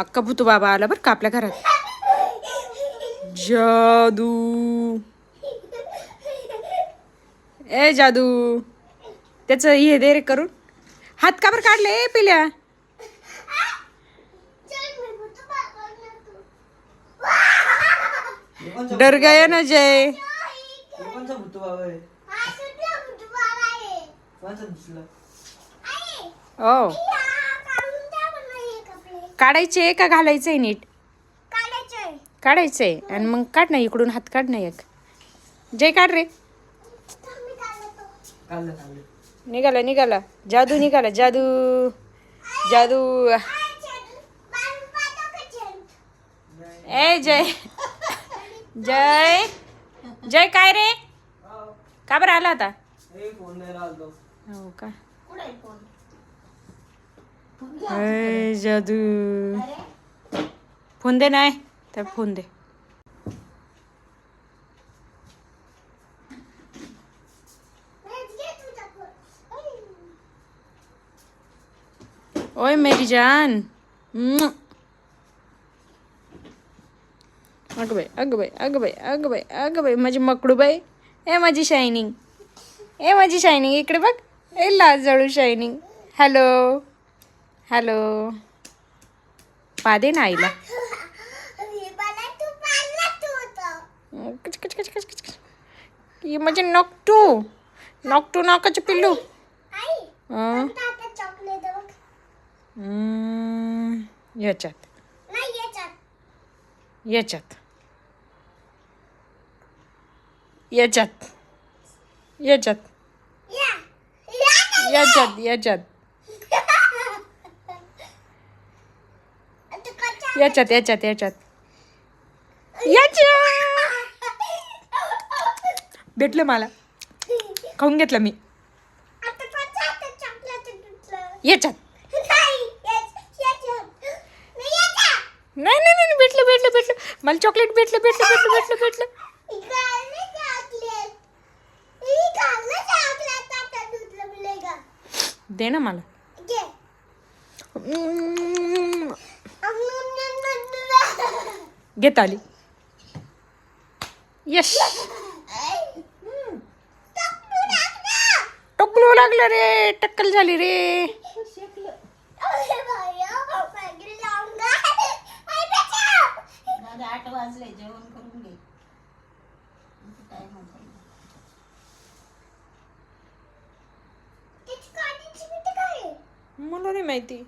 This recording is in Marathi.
अक्का भूतू बाबा आला बरं का आपल्या घरात. जादू ए जादू त्याचं हे दे रे करून. हात का बरं काढले पिल्या. डर गया ना जय. ओ काढायचे का घालायचंय नीट. काढायचंय आणि मग काढ ना इकडून हात काढ ना एक. जय काढ रे. निघाला निघाला जादू निघाला जादू जादू. ए जय जय जय काय रे का बरं आला आता. हो का ए जादू फोन दे नाही तर फोन दे. ओए मेरी जान. अगं बाई अगं बाई अगं बाई अगं बाई अगं बाई माझी मकडू बाई. ए माझी शायनिंग ए माझी शायनिंग इकडे बघ. ए लाजळू शायनिंग. हॅलो हॅलो पादे ना आईला. कच कच कच कच कच कच. ये माझे नकटू नकटू नाकाचे पिल्लू. याच्यात याच्यात याच्यात याच्यात याच्यात याच्यात याच्यात याच्यात याच्यात याच्यात भेटलं मला. खाऊन घेतलं मी. याच्यात नाही नाही नाही भेटलं भेटलं भेटलं मला चॉकलेट भेटलं भेटलं भेटलं भेटलं भेटलं. दे ना मला. घेत आली. यश टोकलू लागलं रे. टक्कल झाली रे. जेवण करून घे. मला नाही माहिती.